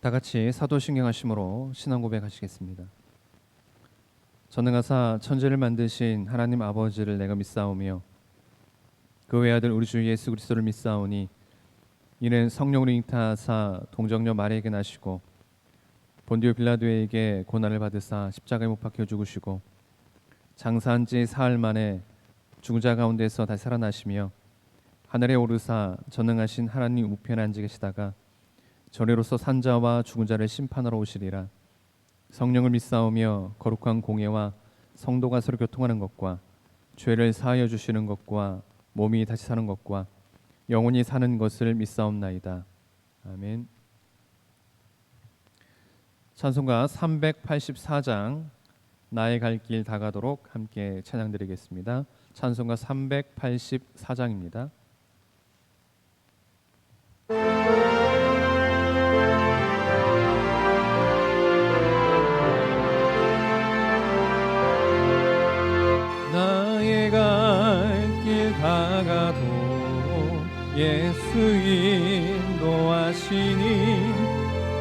다 같이 사도신경하심으로 신앙 고백하시겠습니다. 전능하사 천지를 만드신 하나님 아버지를 내가 믿사오며 그 외아들 우리 주 예수 그리스도를 믿사오니 이는 성령으로 잉타하사 동정녀 마리아에게 나시고 본디오 빌라도에게 고난을 받으사 십자가에 못 박혀 죽으시고 장사한 지 사흘 만에 죽은 자 가운데서 다시 살아나시며 하늘에 오르사 전능하신 하나님 우편에 앉아 계시다가 저리로서 산자와 죽은 자를 심판하러 오시리라. 성령을 믿사오며 거룩한 공예와 성도가 서로 교통하는 것과 죄를 사하여 주시는 것과 몸이 다시 사는 것과 영원히 사는 것을 믿사옵나이다. 아멘. 찬송가 384장 나의 갈 길 다가도록 함께 찬양드리겠습니다. 찬송가 384장입니다. 나의 갈 길 다가도록 예수 인도하시니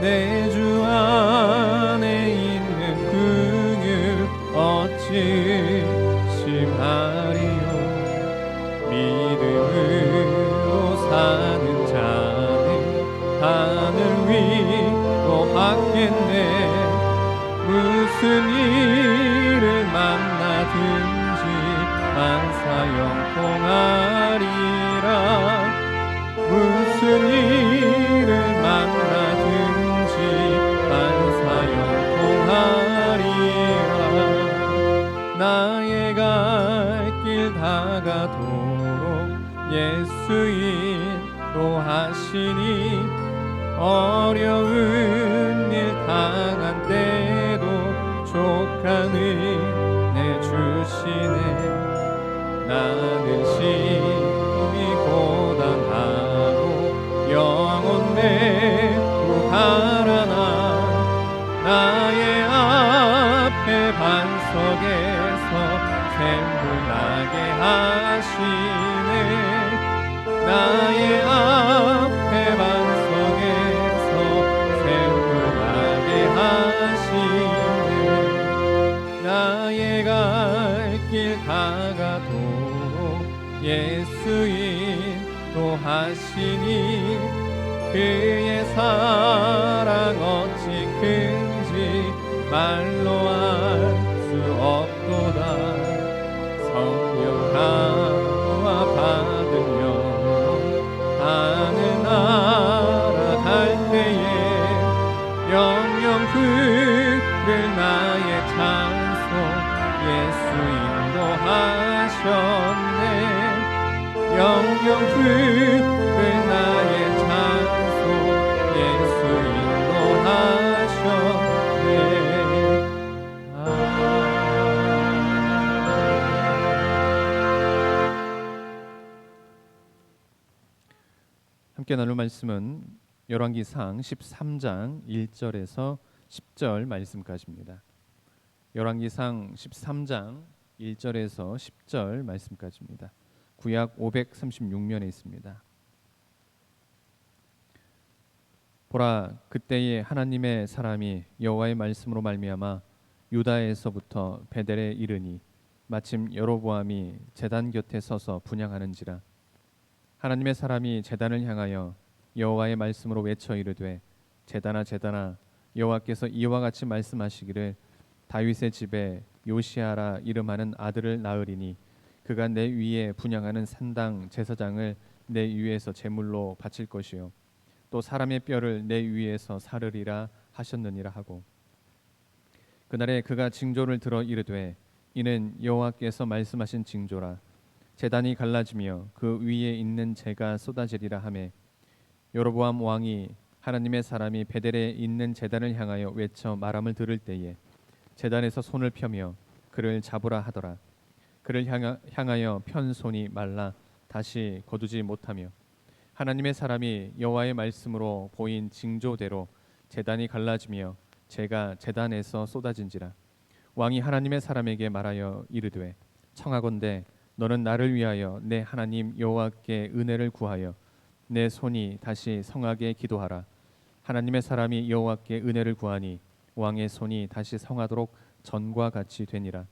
내 주 안에 있는 긍휼 어찌 심하리요. 믿음으로 사는 자는 하늘 위로 받겠네. 무슨 일을 만나든지 만사형통하리라. 무슨 일을 만나든지 만사형통하리라. 나의 갈 길 다가도록 예수 인도하시니 어려운 일 당한 때도 족한 은혜 주시네. 나는 심히 고단하고 영혼 내로 달아나 나의 앞에 반석에서 샘물 나게 하시네. 나의 앞에 반석에서 샘물 나게 하시네. 나의 갈 길 다가도록 예수 인도하시니 그의 사랑 어찌 큰지 말로 알 수 없도다. 성령 강화 받으며 하늘 나아갈 때에 영영 부를 나의 찬송 예수 인도하셨네. 영영 부를 나의 찬송 예수 인도하셨네. 함께 나눌 말씀은 열왕기상 13장 1절에서 10절 말씀까지입니다. 열왕기상 13장 1절에서 10절 말씀까지입니다. 구약 536면에 있습니다. 보라, 그때에 하나님의 사람이 여호와의 말씀으로 말미암아 유다에서부터 베델에 이르니 마침 여로보암이 제단 곁에 서서 분향하는지라. 하나님의 사람이 제단을 향하여 여호와의 말씀으로 외쳐 이르되 제단아 제단아 여호와께서 이와 같이 말씀하시기를 다윗의 집에 요시아라 이름하는 아들을 낳으리니 그가 내 위에 분향하는 산당 제사장을 내 위에서 제물로 바칠 것이요 또 사람의 뼈를 내 위에서 사르리라 하셨느니라 하고 그날에 그가 징조를 들어 이르되 이는 여호와께서 말씀하신 징조라. 제단이 갈라지며 그 위에 있는 재가 쏟아지리라 하매 여로보암 왕이 하나님의 사람이 베델에 있는 제단을 향하여 외쳐 말함을 들을 때에 제단에서 손을 펴며 그를 잡으라 하더라. 그를 향하여 편 손이 말라 다시 거두지 못하며 하나님의 사람이 여호와의 말씀으로 보인 징조대로 제단이 갈라지며 재가 제단에서 쏟아진지라. 왕이 하나님의 사람에게 말하여 이르되 청하건대 너는 나를 위하여 내 하나님 여호와께 은혜를 구하여 내 손이 다시 성하게 기도하라. 하나님의 사람이 여호와께 은혜를 구하니 왕의 손이 다시 성하도록 전과 같이 되니라.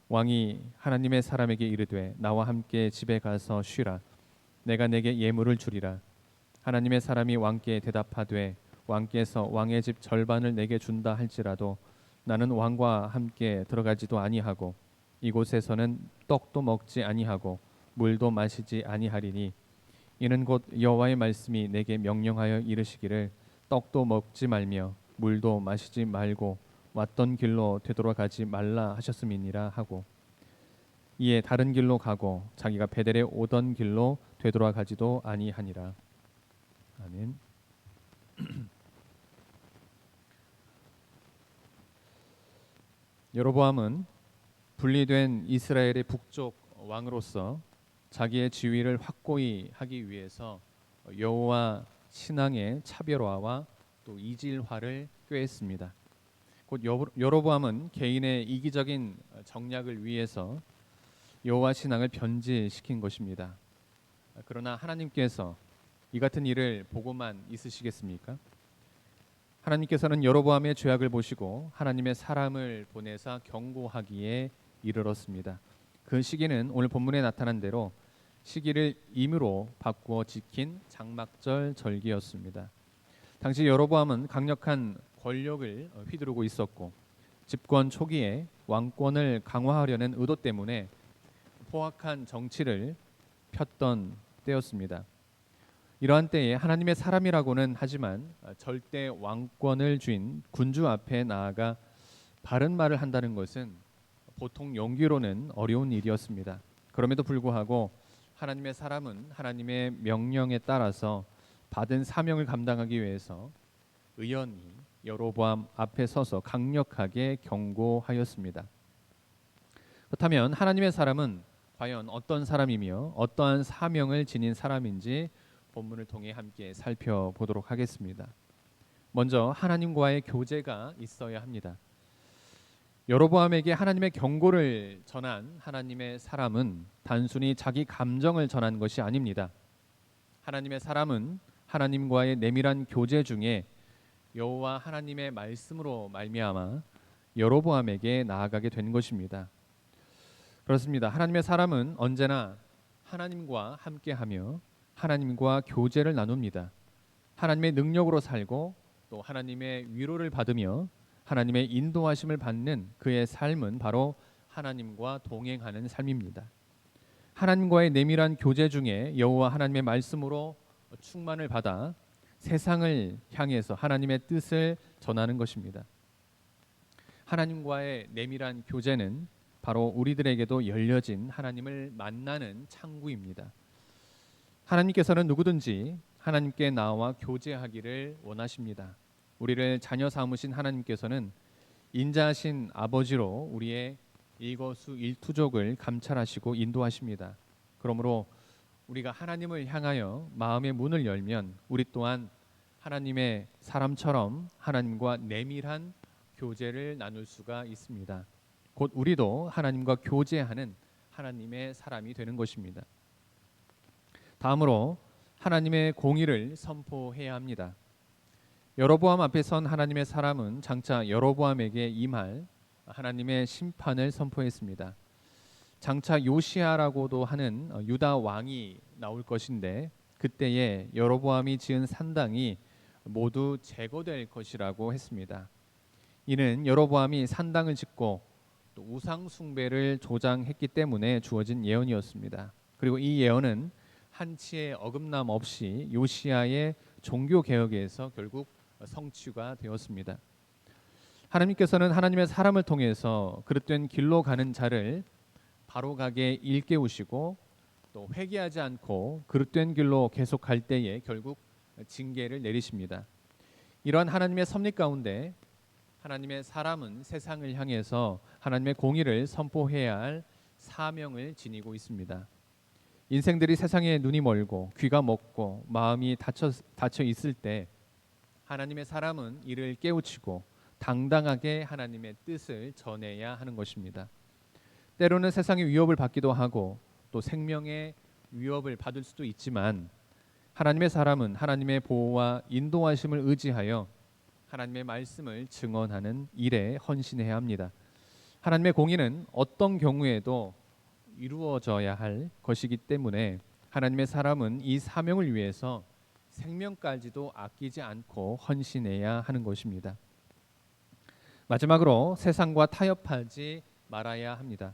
왕이 하나님의 사람에게 이르되 나와 함께 집에 가서 쉬라. 내가 내게 예물을 주리라. 하나님의 사람이 왕께 대답하되 왕께서 왕의 집 절반을 내게 준다 할지라도 나는 왕과 함께 들어가지도 아니하고 이곳에서는 떡도 먹지 아니하고 물도 마시지 아니하리니 이는 곧 여호와의 말씀이 내게 명령하여 이르시기를 떡도 먹지 말며 물도 마시지 말고 왔던 길로 되돌아가지 말라 하셨음이니라 하고 이에 다른 길로 가고 자기가 베델에 오던 길로 되돌아가지도 아니하니라. 아멘. 여로보암은 분리된 이스라엘의 북쪽 왕으로서 자기의 지위를 확고히 하기 위해서 여호와 신앙의 차별화와 또 이질화를 꾀했습니다. 곧 여로보암은 개인의 이기적인 정략을 위해서 여호와 신앙을 변질시킨 것입니다. 그러나 하나님께서 이 같은 일을 보고만 있으시겠습니까? 하나님께서는 여로보암의 죄악을 보시고 하나님의 사람을 보내사 경고하기에 이르렀습니다. 그 시기는 오늘 본문에 나타난 대로 시기를 임으로 바꾸어 지킨 장막절 절기였습니다. 당시 여로보암은 강력한 권력을 휘두르고 있었고 집권 초기에 왕권을 강화하려는 의도 때문에 포악한 정치를 폈던 때였습니다. 이러한 때에 하나님의 사람이라고는 하지만 절대 왕권을 쥔 군주 앞에 나아가 바른 말을 한다는 것은 보통 용기로는 어려운 일이었습니다. 그럼에도 불구하고 하나님의 사람은 하나님의 명령에 따라서 받은 사명을 감당하기 위해서 의연히 여로보암 앞에 서서 강력하게 경고하였습니다. 그렇다면 하나님의 사람은 과연 어떤 사람이며 어떠한 사명을 지닌 사람인지 본문을 통해 함께 살펴보도록 하겠습니다. 먼저 하나님과의 교제가 있어야 합니다. 여로보암에게 하나님의 경고를 전한 하나님의 사람은 단순히 자기 감정을 전한 것이 아닙니다. 하나님의 사람은 하나님과의 내밀한 교제 중에 여호와 하나님의 말씀으로 말미암아 여로보암에게 나아가게 된 것입니다. 그렇습니다. 하나님의 사람은 언제나 하나님과 함께하며 하나님과 교제를 나눕니다. 하나님의 능력으로 살고 또 하나님의 위로를 받으며 하나님의 인도하심을 받는 그의 삶은 바로 하나님과 동행하는 삶입니다. 하나님과의 내밀한 교제 중에 여호와 하나님의 말씀으로 충만을 받아 세상을 향해서 하나님의 뜻을 전하는 것입니다. 하나님과의 내밀한 교제는 바로 우리들에게도 열려진 하나님을 만나는 창구입니다. 하나님께서는 누구든지 하나님께 나와 교제하기를 원하십니다. 우리를 자녀 삼으신 하나님께서는 인자하신 아버지로 우리의 일거수일투족을 감찰하시고 인도하십니다. 그러므로 우리가 하나님을 향하여 마음의 문을 열면 우리 또한 하나님의 사람처럼 하나님과 내밀한 교제를 나눌 수가 있습니다. 곧 우리도 하나님과 교제하는 하나님의 사람이 되는 것입니다. 다음으로 하나님의 공의를 선포해야 합니다. 여로보암 앞에 선 하나님의 사람은 장차 여로보암에게 임할 하나님의 심판을 선포했습니다. 장차 요시아라고도 하는 유다 왕이 나올 것인데 그때에 여로보암이 지은 산당이 모두 제거될 것이라고 했습니다. 이는 여로보암이 산당을 짓고 또 우상 숭배를 조장했기 때문에 주어진 예언이었습니다. 그리고 이 예언은 한치의 어긋남 없이 요시아의 종교 개혁에서 결국 성취가 되었습니다. 하나님께서는 하나님의 사람을 통해서 그릇된 길로 가는 자를 바로 가게 일깨우시고 또 회개하지 않고 그릇된 길로 계속 갈 때에 결국 징계를 내리십니다. 이러한 하나님의 섭리 가운데 하나님의 사람은 세상을 향해서 하나님의 공의를 선포해야 할 사명을 지니고 있습니다. 인생들이 세상에 눈이 멀고 귀가 먹고 마음이 닫혀 있을 때 하나님의 사람은 이를 깨우치고 당당하게 하나님의 뜻을 전해야 하는 것입니다. 때로는 세상의 위협을 받기도 하고 또 생명의 위협을 받을 수도 있지만 하나님의 사람은 하나님의 보호와 인도하심을 의지하여 하나님의 말씀을 증언하는 일에 헌신해야 합니다. 하나님의 공의는 어떤 경우에도 이루어져야 할 것이기 때문에 하나님의 사람은 이 사명을 위해서 생명까지도 아끼지 않고 헌신해야 하는 것입니다. 마지막으로 세상과 타협하지 말아야 합니다.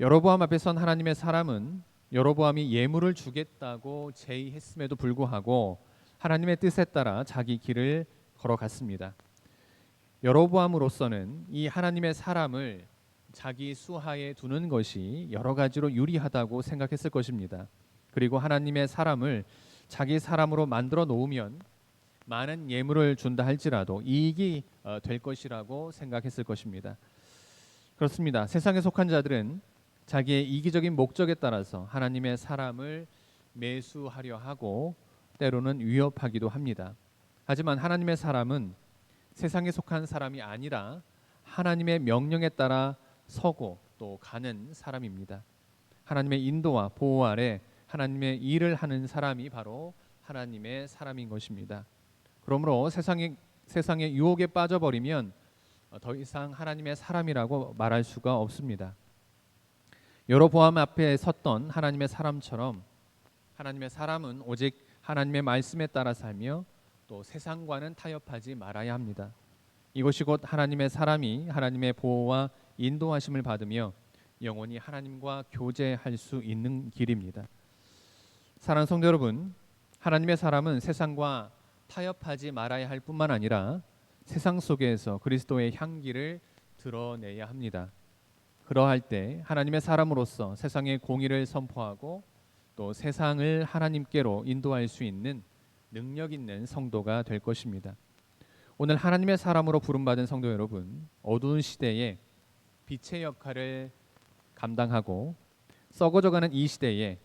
여로보암 앞에 선 하나님의 사람은 여로보암이 예물을 주겠다고 제의했음에도 불구하고 하나님의 뜻에 따라 자기 길을 걸어갔습니다. 여로보암으로서는 이 하나님의 사람을 자기 수하에 두는 것이 여러 가지로 유리하다고 생각했을 것입니다. 그리고 하나님의 사람을 자기 사람으로 만들어 놓으면 많은 예물을 준다 할지라도 이익이 될 것이라고 생각했을 것입니다. 그렇습니다. 세상에 속한 자들은 자기의 이기적인 목적에 따라서 하나님의 사람을 매수하려 하고 때로는 위협하기도 합니다. 하지만 하나님의 사람은 세상에 속한 사람이 아니라 하나님의 명령에 따라 서고 또 가는 사람입니다. 하나님의 인도와 보호 아래 하나님의 일을 하는 사람이 바로 하나님의 사람인 것입니다. 그러므로 세상의 유혹에 빠져버리면 더 이상 하나님의 사람이라고 말할 수가 없습니다. 여로보암 앞에 섰던 하나님의 사람처럼 하나님의 사람은 오직 하나님의 말씀에 따라 살며 또 세상과는 타협하지 말아야 합니다. 이것이 곧 하나님의 사람이 하나님의 보호와 인도하심을 받으며 영원히 하나님과 교제할 수 있는 길입니다. 사랑하는 성도 여러분, 하나님의 사람은 세상과 타협하지 말아야 할 뿐만 아니라 세상 속에서 그리스도의 향기를 드러내야 합니다. 그러할 때 하나님의 사람으로서 세상의 공의를 선포하고 또 세상을 하나님께로 인도할 수 있는 능력 있는 성도가 될 것입니다. 오늘 하나님의 사람으로 부름받은 성도 여러분, 어두운 시대에 빛의 역할을 감당하고 썩어져가는 이 시대에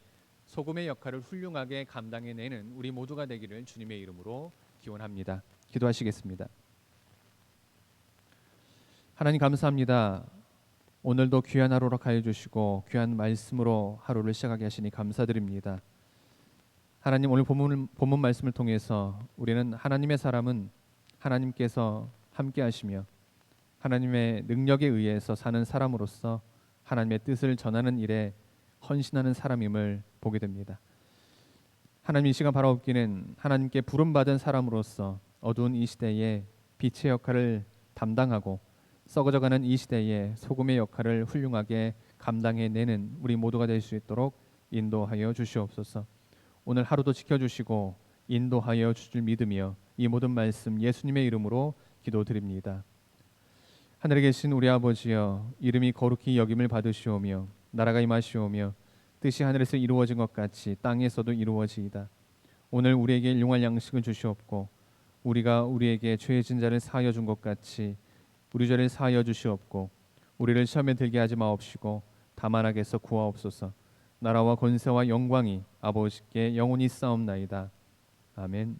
소금의 역할을 훌륭하게 감당해내는 우리 모두가 되기를 주님의 이름으로 기원합니다. 기도하시겠습니다. 하나님 감사합니다. 오늘도 귀한 하루로 하여 주시고 귀한 말씀으로 하루를 시작하게 하시니 감사드립니다. 하나님, 오늘 본문 말씀을 통해서 우리는 하나님의 사람은 하나님께서 함께 하시며 하나님의 능력에 의해서 사는 사람으로서 하나님의 뜻을 전하는 일에 헌신하는 사람임을 보게 됩니다. 하나님, 이 시간 바라옵기는 하나님께 부름받은 사람으로서 어두운 이 시대에 빛의 역할을 담당하고 썩어져가는 이 시대에 소금의 역할을 훌륭하게 감당해내는 우리 모두가 될 수 있도록 인도하여 주시옵소서. 오늘 하루도 지켜주시고 인도하여 주실 믿으며 이 모든 말씀 예수님의 이름으로 기도드립니다. 하늘에 계신 우리 아버지여, 이름이 거룩히 여김을 받으시오며 나라가 임하시오며 뜻이 하늘에서 이루어진 것 같이 땅에서도 이루어지이다. 오늘 우리에게 일용할 양식을 주시옵고 우리가 우리에게 죄진 자를 사하여 준 것 같이 우리 죄를 사하여 주시옵고 우리를 시험에 들게 하지 마옵시고 다만 악에서 구하옵소서. 나라와 권세와 영광이 아버지께 영원히 싸움나이다. 아멘.